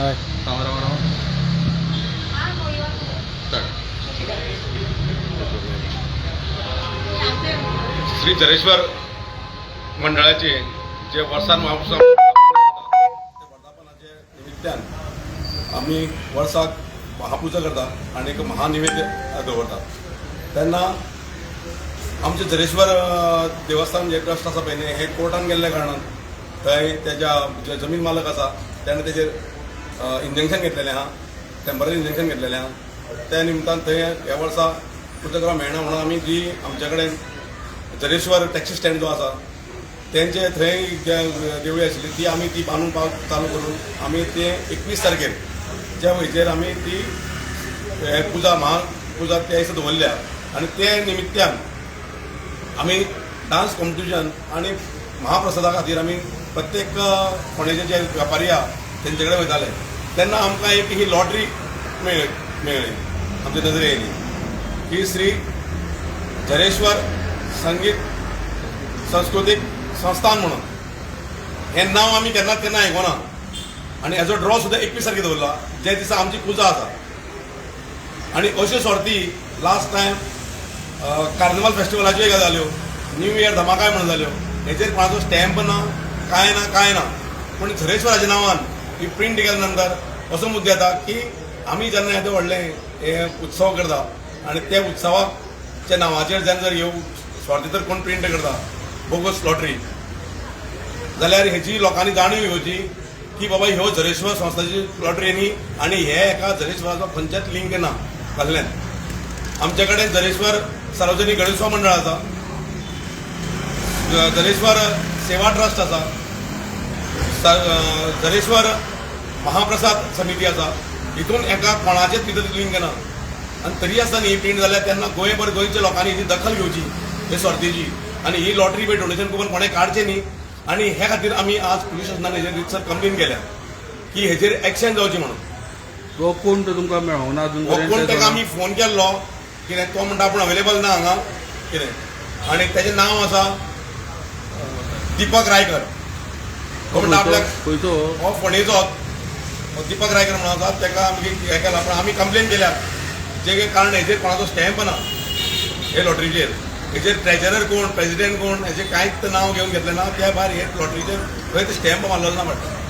हय श्री जरेश्वर मंडळाचे जे वर्सान वर्धापनाचे निमित्तान आमी वर्साक महापुजा करता आणि एक महानिवेद्य दवरता तेन्ना आमचे जरेश्वर देवस्थान जे ट्रस्ट आसा पळय न्ही हे कोर्टान गेल्ल्या कारणान थंय तेज्या जे जमीन मालक आसा तेणें तेजेर इंजंक्शन घेतलेलें आहा टेम्पररी इंजंक्शन घेतलेलें आहा त्या निमतान थंय ह्या वर्सा पुजा करपाक मेळना म्हणून आमी जी आमचे कडेन जरेश्वर टॅक्सी स्टँड जो आसा तेंचे थंय देवळी आशिल्ली ती आमी ती बांदून चालू करून आमी ते 21 तारखेर ज्या वेळेचेर आमी ती पुजा महापुजा त्या दिसा दवरल्या आनी ते निमित्तान आमी डान्स कॉम्पिटिशन आनी महाप्रसादा खातीर आमी प्रत्येक फोंडेचे जे व्यापारी आहा तेंचे कडेन वयताले तेन्ना आमकां एक ही लॉटरी मेळ्ळी आमच्या नजरे येयली ही श्री जरेश्वर संगीत सांस्कृतिक संस्थान म्हणून हें नांव आमी केन्ना आयकोना आनी हेजो ड्रॉ सुद्दां 21 तारखेर दवरला जे दिसा आमची पुजा आसा आनी अश्यो सर्ती लास्ट टायम कार्निवाल फेस्टिवलाच्यो जाल्यो न्यू इयर धमाकाय म्हणून जाल्यो हेचेर कोणाचो स्टॅम्प ना कांय ना पूण जरेश्वराच्या नांवान ही प्रिंट केल्या नंतर असो मुद्दो येता की आमी जेन्ना येदे व्हडले हे उत्सव करता आनी ते उत्सवाच्या नांवाचेर जेन्ना जर ह्यो स्वार्थी तर कोण प्रिंट करता बोगस लॉटरी जाल्यार हेची लोकांनी जाणीव घेवची की बाबा ह्यो जरेश्वर संस्थाची लॉटरी न्ही आनी हे एका जरेश्वराचो खंयचेच लिंक ना घाल्ल्यान आमचे कडेन जरेश्वर सार्वजनीक गणेशोत्सव मंडळ आसा जरेश्वर सेवा ट्रस्ट आसा जरेश्वर महाप्रसाद समिती आसा हितून एका कोणाचेच भितर लिंक ना आनी तरी आसतना ही प्रिंट जाल्यार तेन्ना गोंयच्या लोकांनी ही दखल घेवची हे सर्तीची आनी ही लॉटरी बी डोनेशन करून कोणें काडचें न्ही आनी हे खातीर आमी आज पुलीस स्टेशनान हेजेर रितसर कंप्लेन केल्या की हेजेर एक्शन जावची म्हणून तो कोण तो तुमकां मेळोना अजून कोण ताका आमी फोन केल्लो कितें तो म्हणटा आपूण अवेलेबल ना हांगा कितें आनी तेजें नांव आसा दीपक रायकर तो म्हणटा आपल्याक खंयचो हो फोंडेचो दीपक रायकर म्हणून आसा ताका आमी हें केलां पूण आमी कंप्लेन केल्या जे कारण हेजेर कोणाचो स्टॅम्प ना हे लॉटरीचेर हेजेर ट्रेजरर कोण प्रेसिडेंट कोण हेजें कांयच नांव घेवन घेतलें ना त्या भायर हे लॉटरीचेर खंय ते स्टॅम्प मारलेलो ना म्हणटा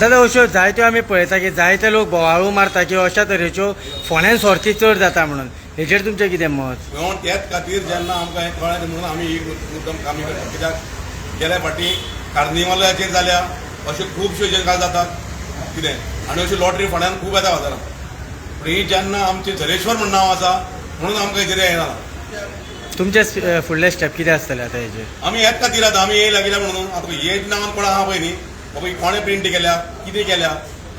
दादा अश्यो जायत्यो आमी पळयता की जायते लोक बोवाळू मारता की अशा तरेच्यो फोंड्यान सर्ती चड जाता म्हणून हेजेर तुमचें कितें मत म्हणून त्याच खातीर जेन्ना आमकां हें कळ्ळें म्हणून आमी ही मुद्दम कामी करता कित्याक गेल्या फावटी कार्निवालाचेर जाल्या अश्यो खुबश्यो गजाली जातात कितें आनी अश्यो लॉटरी फोंड्यान खूब येता बाजारांत पूण ही जेन्ना आमचें जरेश्वर म्हण नांव आसा म्हणून आमकां हेजेर हें जालां तुमचे फुडले स्टेप कितें आसतले आतां हेजेर आमी हेच खातीर आतां आमी येयला कित्याक म्हणून आतां हेच नांवान कोण आहा पळय न्ही बाबा ही कोणें प्रिंट केल्या कितें केल्या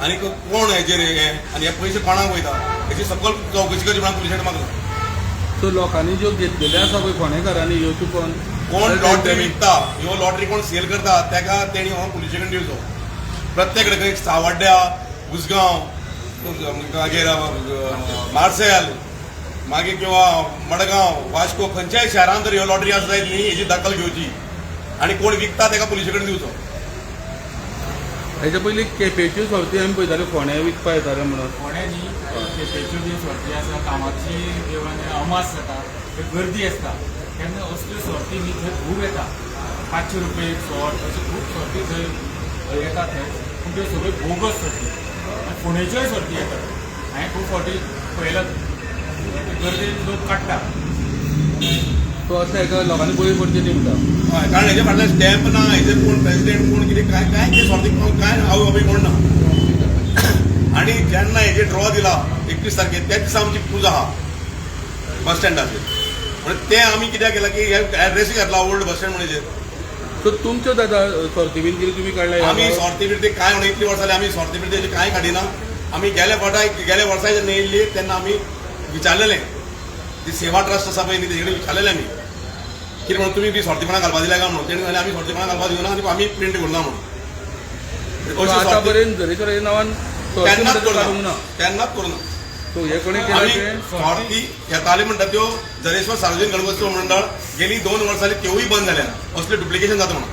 आनी कोण हेजेर हें आनी हे पयशे कोणाक वयता हेची सकयल चवकशी करची म्हणून पुलिसांनी मागला सो लोकांनी ज्यो घेतलेल्यो आसा पळय फोंडेकारांनी ह्यो चुकोन कोण लॉटरी विकता ह्यो लॉटरी कोण सेल करता तेका तेणी हो पुलिशे कडेन दिवचो प्रत्येक कडेन सावड्ड्या उसगांव मागीर मार्सेल मागीर किंवा मडगांव वास्को खंयच्याय शहरांत जर ह्यो लॉटरी आसा जायत न्ही हेची दखल घेवची आनी कोण विकता तेका पुलिशे कडेन दिवचो हेच्या पयलीं केपेच्यो सर्ती आमी पळयताल्यो फोंड्या विकपा येताल्यो म्हणून फोंड्या न्ही केपेच्यो बी सर्ती आसा कामाक्षी देवळान अमास जाता थंय गर्दी आसता तेन्ना असल्यो सर्ती न्ही थंय खूब येता 500 रुपये एक सॉट अश्यो खूब सर्ती थंय येता थंय पूण त्यो सगळ्यो बोगस सर्ती आनी फोंडेच्योय सर्ती येतात हांवें खूब फावटी पळयलां गर्देन लोक काडटा सो असल्या हेका लोकांनी बळी पडचे न्ही म्हणटा हय कारण हेजे फाटल्यान स्टॅम्प ना हेजेर कोण प्रेसिडेंट कोण कितें कांय ते सर्तीक कांय आवय बाबी कोण ना आनी जेन्ना हेजेर ड्रॉ दिला 21 तारखेर त्या दिसा आमची पुजा आहा बस स्टँडाचेर म्हणून ते आमी कित्याक केलां की हे एड्रेसी घातला ओल्ड बस स्टँड म्हणजेर सो तुमच्यो दादा सर्ती बीन कितें तुमी काडल्या आमी सर्ती बिर्ती कांय म्हणून इतली वर्सां जाली आमी सर्ती बिर्ती हेजी कांय काडिना आमी गेल्या वर्सा जेन्ना येयल्ली तेन्ना आमी विचारलेलें ती सेवा ट्रस्ट आसा पळय न्ही तेजे कडेन विचारलेलें आमी कितें म्हणून तुमी बी सर्तीपणां घालपा दिल्या काय म्हणून तेणी जाल्यार आमी सर्तीपणां घालपा दिवना आनी आमी प्रिंट करना म्हणून आतां पर्यंत जरेश्वराच्या नांवान तेन्नाच काडूंक ना करूना तेन्नाच करूना सो हे कोणी आमी केलें सर्ती घेताले म्हणटा त्यो जरेश्वर सार्वजनीक गणेशोत्सव मंडळ गेली 2 वर्सां जाली त्योय बंद जाल्या असलें डुप्लिकेशन जाता म्हणून